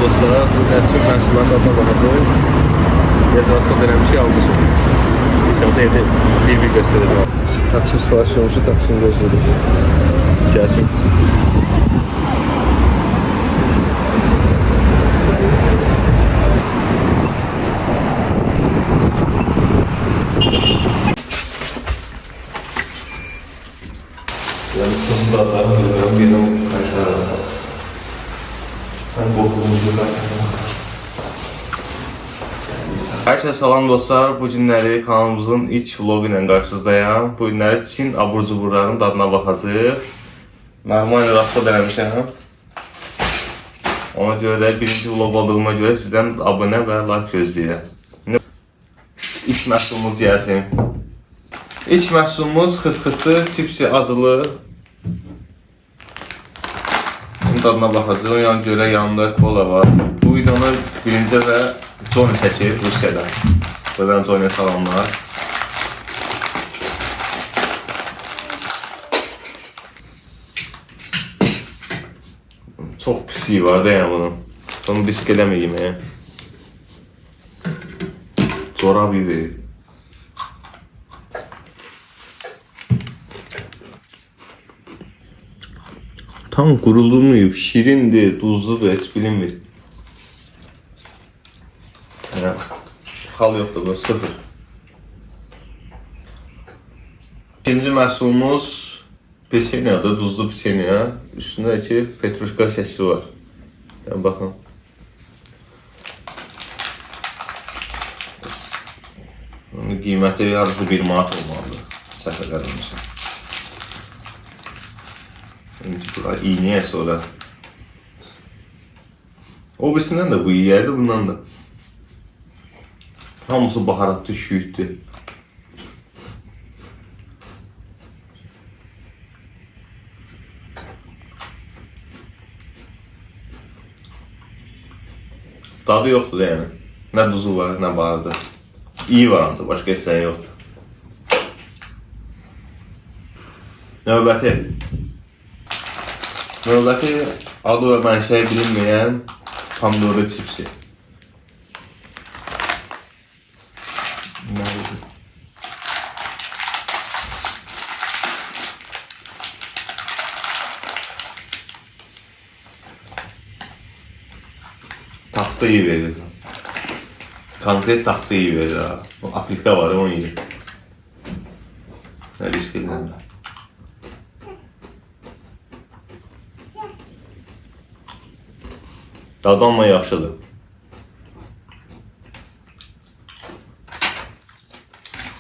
dostlar. Bu tədbir məhsullarının adına baxacaq. Yazıqasqa dənəm bir şey almışım. Şurada evde bir göstereceğim. Taksi sipariş olmuşu, taksini gözlədik. Gəlsin. Yani sonunda adamı benim kaçarım. Ben korkumuzu kaçarım. Herkese salam dostlar. Bu günləri kanalımızın ilk vlogu ilə qarşınızdayım. Bu günləri Çin abur-cuburlarının dadına baxacağıq. Normal rastla denemişəm. Ona görə də birinci vlog olduğuma görə sizdən abunə və like gözləyirəm. İlk məhsulumuz gəlsin. İlk məhsulumuz xırxırtı, çipsi acılı. Dadına baxacağıq. Yəni görə yanında kola var. Bu videonu birinci və Johnny çəkir Rusiyadan. Buradan Johnny'ye salamlar. Çox pis var da yəni bunun. Onu risk eləməyim ya. Corab verir. Tam qurulmayıb, şirindir, duzludur, heç bilinmir. Hal yoxdur, bu sıfır. İkinci məhsulumuz peçenyadır, duzlu peçenya. Üstündəki petruşka şəkli var. Yəni, baxın. Onun qiyməti yarısı 1 manat olmalıdır. Səhvə qədilmişəm. İğnəyə sonra. O birisindən də bu yiyərdir, bundan da. Hamısı baharatlı, şüyüddür. Dadı yoxdur da yəni. Nə duzu var, nə bahardır. İyi var ancaq, başqa heç şey yoxdur. Növbəti adı və mənşəyi bilinməyən pomidorlu çipsi. Taxta iyi verir. Konkret taxta iyi verir ha. O aplika var, onu iyi. Ne risk edin. Dadı amma yaxşıdır.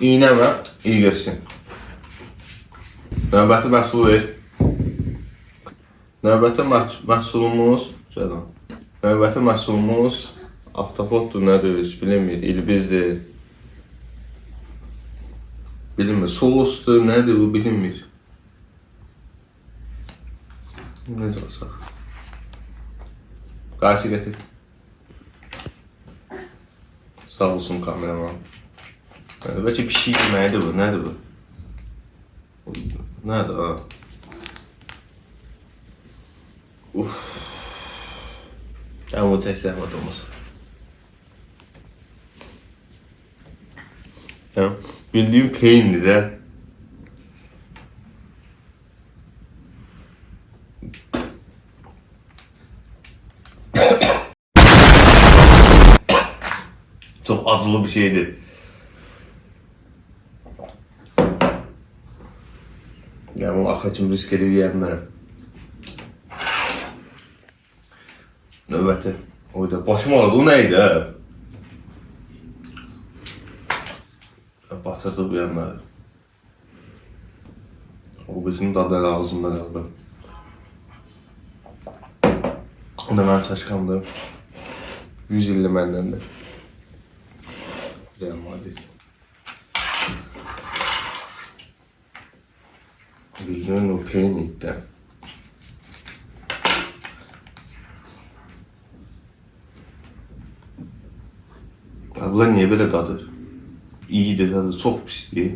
İğnəmə iyi geçsin. Növbəti məhsulu ver. Növbəti məhsulumuz ahtapotdur, nədir, heç bilinmir, ilbizdir. Bilinmir, solusdur, nədir bu, bilinmir. Necə olsaq? Qarşı getir. Sağ olsun kameraman. Bəlkə bir şey yeməyidir bu, nədir bu? Nədir ha? Ama o tek zahmet olmasa. Ya, bildiğim peynir de. Çok acılı bir şeydi. Ya bu akıcım risk edip yiyemem. Növbəti. Oyda başım ağrıdı. O neydi ha? Batırdı bu yanları. O bizim dadı elə ağzımda qaldı. O da mənim çaşqamdır. 100 illi məndəndir. Real Madrid. Bildiğin o peynirdə. Bunlar niye böyle dadır? İyidir dadı, çok pisdir.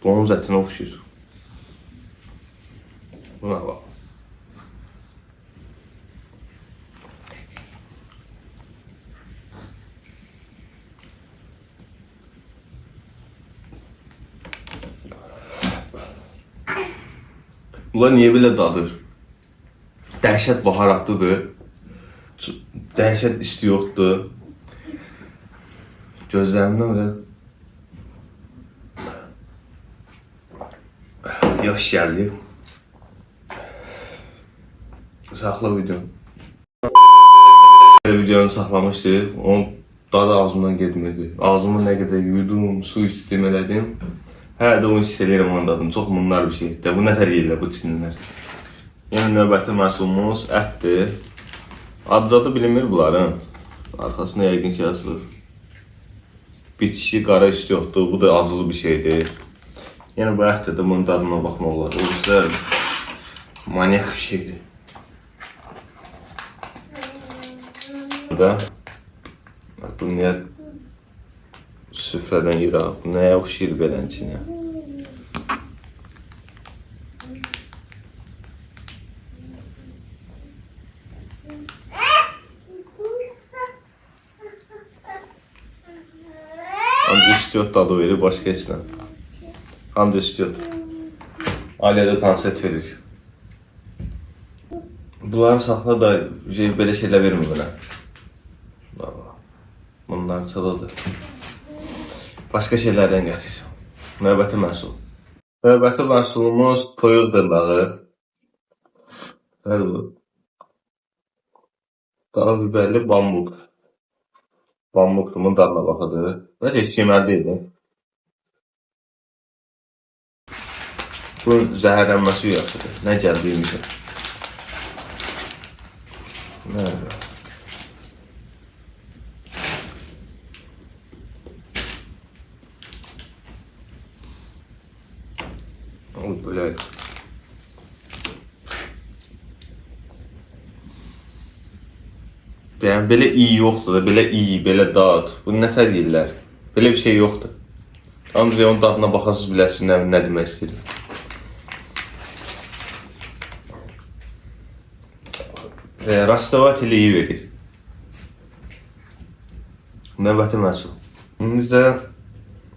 Domuz etine oxşuyur. Buna bak. Bunlar niyə belə dadır? Dəhşət baharatlıdır. Dəhşət isti yoxdur. Gözlərimdən öyle yaş gəldi. Saxla video. Videonu saxlamışdı. Onun dadı ağzımdan getmirdi. Ağzımı nə qədər yudum, su istim elədim. Hələ də onu hiss edirəm onun dadını. Çox bunlar bir şeydir. Bu nətər yeyirlər bu çinlilər. Yəni növbəti məhsulumuz ətdir. Adı bilinmir bunların. Arxasında yəqin ki yazılır. Bitişi qara üstü yoxdur. Bu da azılı bir şeydir. Yəni bu ətdir də bunun dadına baxmaq olar. O yüzden manyak bir şeydir. Burada bu niyə süfrədən yıraq? Bu nəyə oxşayır belənçinə? Ancaq istiot dadı verir, başqa heç nə. Ancaq istiot. Ailədə konsert verir. Bunları saxla da belə şeylər vermir mənə. Bunlar çalıdır. Başqa şeylərdən gətir. Növbəti məhsul. Növbəti məhsulumuz toyuq dırnağı. Nədir bu? Daha biberli bambuk. Bambuk bunun dadına baxadır. Bəlkə heç yeməli deyil. Bunun zəhərlənməsi yaxşıdır. Nə gəldiyimizə. Nədir? Böyle. Yəni belə iyi yoxdur da, belə iyi, belə dad. Bu nətər yeyirlər? Belə bir şey yoxdur. Ancaq onun dadına baxasız biləsiniz nə demək istəyirəm. Rastavat ilə iyi verir. Növbəti məhsul. Bizdə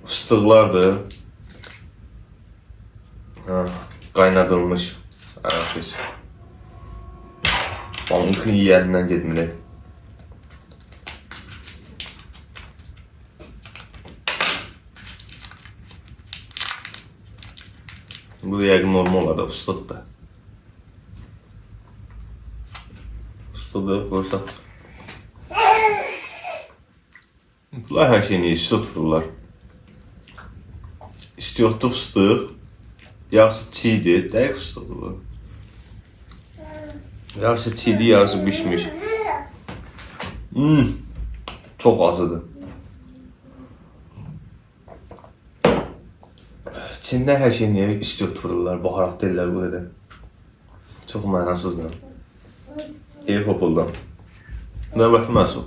fıstıqlardır. Qaynadılmış ərəfiz. Balıqın yiyərindən getmir. Bu yəqin normal olaraq fıstıqdır. Fıstıqdır, qoysaq. Bunlar hər şeyini isti tuturlar. İstiyotlu fıstıq. Yarısı çiğdir, dəqiq fıstıqdır bu. Yarısı çiğdir, yarısı pişmiş. Çox azıdır. Çində hər şey niyə istiot vururlar, baharat deyirlər bu qədər. Çox mənasızdır. Keyif hopuldan. Növbəti məhsul.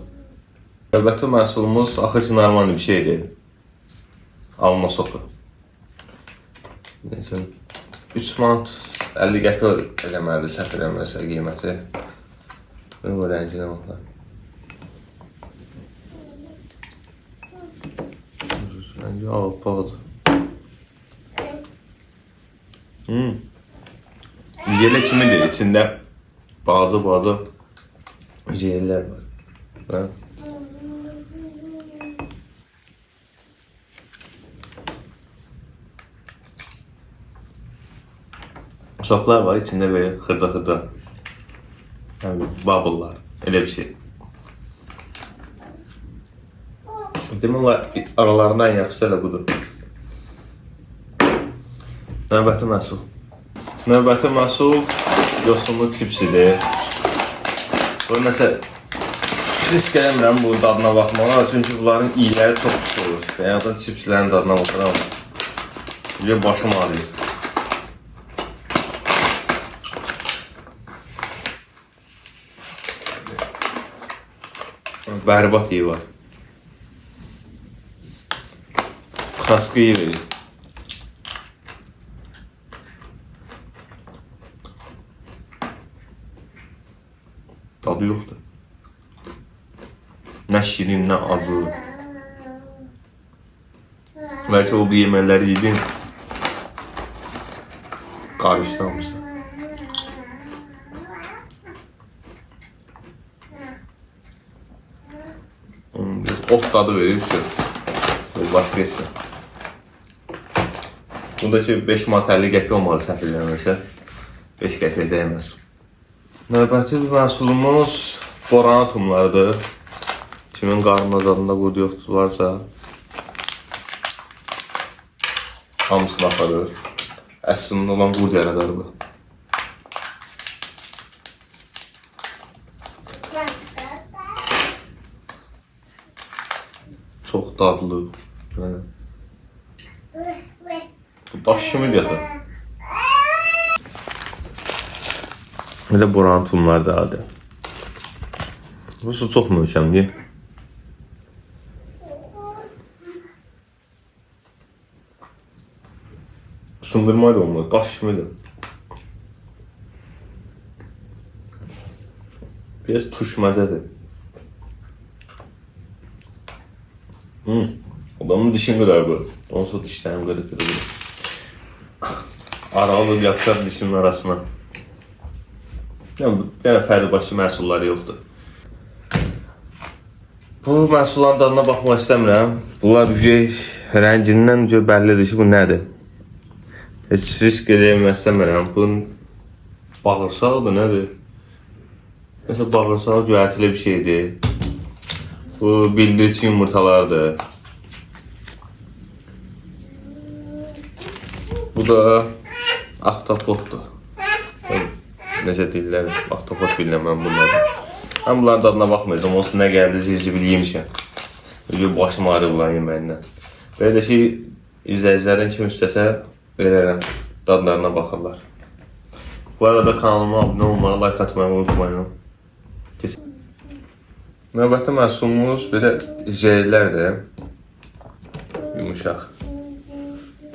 Növbəti məhsulumuz axır ki normal bir şeydir. Alma sotu. 3 manat 50 qəpik eləməlidir, səhv eləməlisə qiyməti. Bunun bu rənginə baxlar. Rəngi ağıppaqdır. Yele kimidir, içində bazı jellər var. Soklar var, içində böyle xırda bubble'lar, elə bir şey. Demək aralarından yaxşısı elə budur. Növbəti məhsul. Növbəti məhsul yosunlu çipsidir. Bu nəsə risk eləmirəm bu dadına baxmağa, çünki bunların iyləri çox pis olur. Bəyazdan çipslərin dadına baxıram. Bir başım ağrıyır. Berbat iyi var. Kaskı iyi verir. Tadı yoktu. Ne şirin ne acı. Belki o bu yemeleri yedin. Karıştırmışlar. ot tadı verir. Başqa hissə. Bundakı 5 manat 50 qəpik olmalı səhv eləmirəmsə. 5 qəpik dəyməz. Növbəti məhsulumuz boran atomlarıdır. Kimin qarnına zadında qurdu yoxdur varsa hamısını aparır. Əslində olan qurd yaradar bu. Çox dadlı. Bu daş kimi yaxın. Elə boran atomlar da adı. Bu su çox möhkəmdir. Sındırma da olmadı, daş kimidir. Biraz tuşməzədir. Adamın dişini qırar bu. Onsuz dişlərini qırır. Aralı yapışar dişinin arasına. Yəni, bir fərqli başlı məhsulları yoxdur. Bu məhsulların dadına baxmaq istəmirəm. Bunlar rəngindən bəllidir ki, bu nədir? Heç risk eləmək istəmirəm. Bunun bağırsaqdır, nədir? Mesela bağırsağı göyərtili bir şeydir. Bu bildirici yumurtalardır. Bu da ahtapotdur. Necə deyirlər, ahtapot bilirəm mən bunları. Mən bunların dadına baxmayacağım, olsun nə gəldi, zirzibil yemişəm. Başım ağrı bunların yeməyindən. Belə ki, izləyicilərin kim istəsə verərəm, dadlarına baxırlar. Bu arada kanalıma abunə olmağı, like atmayı unutmayın. Növbəti məhsulumuz belə jellərdir. Yumuşaq.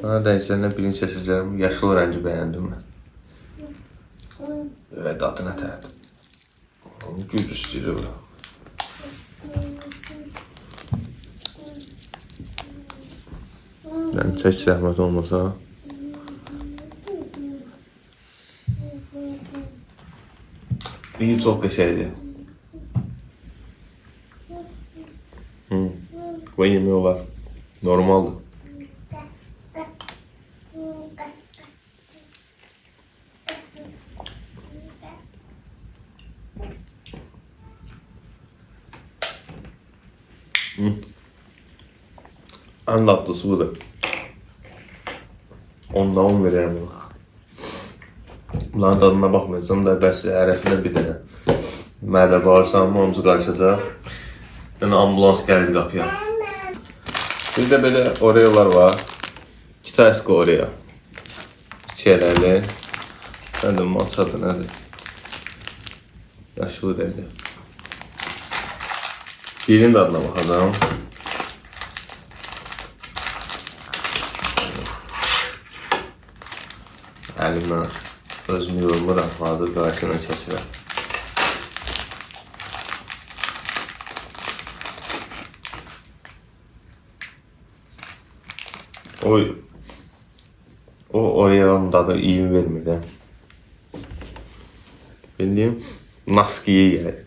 Daha rənglərindən birini seçəcəm. Yaşıl rəngi bəyəndim mən. Və dadı nətərdir? Güc istəyir bu. Yəni çək zəhmət olmasa. İyi, çox qəşəngdir. Bu yemək olar. Normaldır. Ən dadlısı budur. 10'dan 10 verəyəm ona. Bunların tadına baxmayacağım da bəs ərəsində bir dənə mədə bağırsam, onucu qarşıcaq. Yəni ambulans gəlir qapıya. Bir də belə Oreo'lar var. Kitaysko Oreo. Çiyələrli. Sən də matçadır, nədir? Yaşılı rəngli. Birinin dadına baxacağım. Əlimlə özümü yormuram, hazır qarşısına keçirəm. O Oreo'nun dadı iyi vermir də. Bildiyim naskiyə gəlir.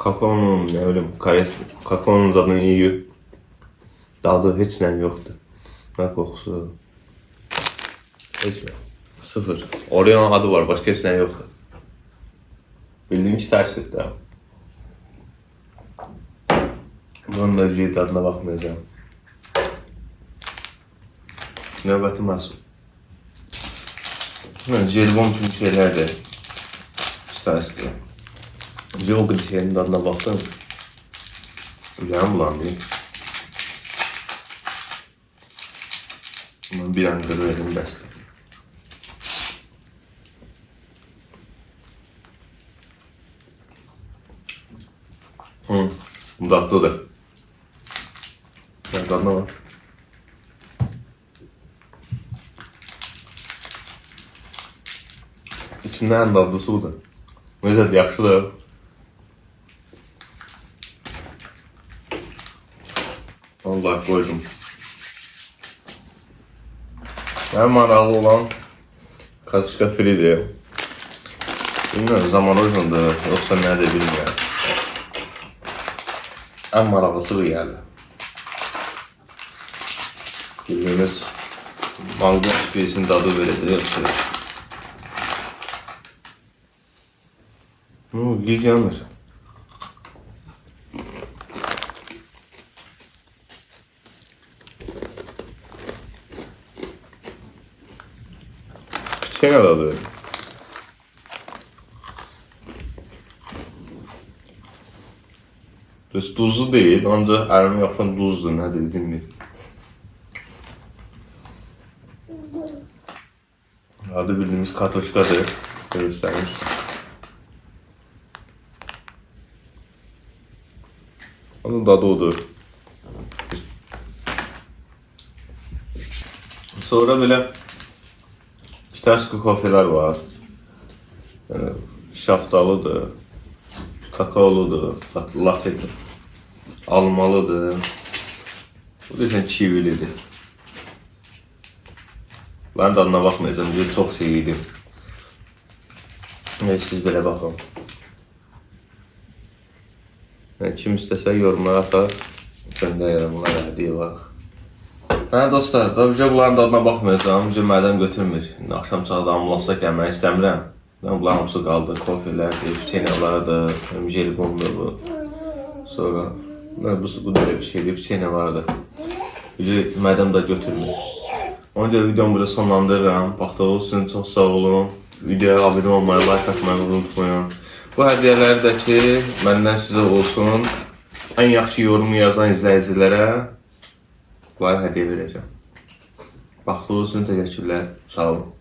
Kakaonun, ne bileyim, kakaonun dadını iyi. Dadı heç nə yoxdur. Nə qoxusu. Heç nə. Sıfır. Oreo'nun adı var, başqa heç nə yoxdur. Bildiyim ki, tərslikdir. Bunun da iyi dadına baxmayacağım. Növbəti məhsul. Jelibon kimi şeylərdir. Tərslikdir. Yoğun şeyin dadına baxdım. Ürəyim bulandı. Bundan bir an qırıyorum bəsdir. Bu dadlıdır. Dadına bak. İçində ən dadlısı budur. Necədir, yaxşıdır. Allah koydum. Ən maraqlı olan Katışka Free'dir. Bilmiyorum zaman uyğundur, yoxsa nədir bilmirəm. Ən maraqlısı bu gəldi. Bildiyimiz mango bisküvisinin dadı böylədir, yoxsa. İyi gəlmir. Kiçik dadı. Duzlu değil, ancaq əlimə yaxın duzdur, nədir bilmirəm. Adı bildiğimiz katoşkadır. Görürseniz. Onun dadı odur. Sonra belə Kitashka kofeler var. Yani şaftalıdır, kakaoludur, lattedir, almalıdır. Bu da çivilidir. Ben dadına baxmayacağım, çox sevdim. Siz belə baxın. Kim istəsə yorumlara atar, göndərirəm, onlara hədiyyə var. Dostlar, bunların dadına baxmayacağım, mədəm götürmür. Axşam çağda ambulansda gəlmək istəmirəm. Bunların hamısı qaldı, kofelərdir, piçenyalardır, jelibondur bu. Sonra, bu da bir şeydir, piçenyalardır. Mədəm də götürmür. Ona görə videomu burada sonlandırıram. Baxdığınız üçün çox sağ olun. Videoya abunə olmayı, like atmayı unutmayın. Bu hədiyyələri də ki, məndən sizə olsun. Ən yaxşı yorumu yazan izləyicilərə bunları hədiyyə verəcəm. Baxdığınız üçün təşəkkürlər. Sağ olun.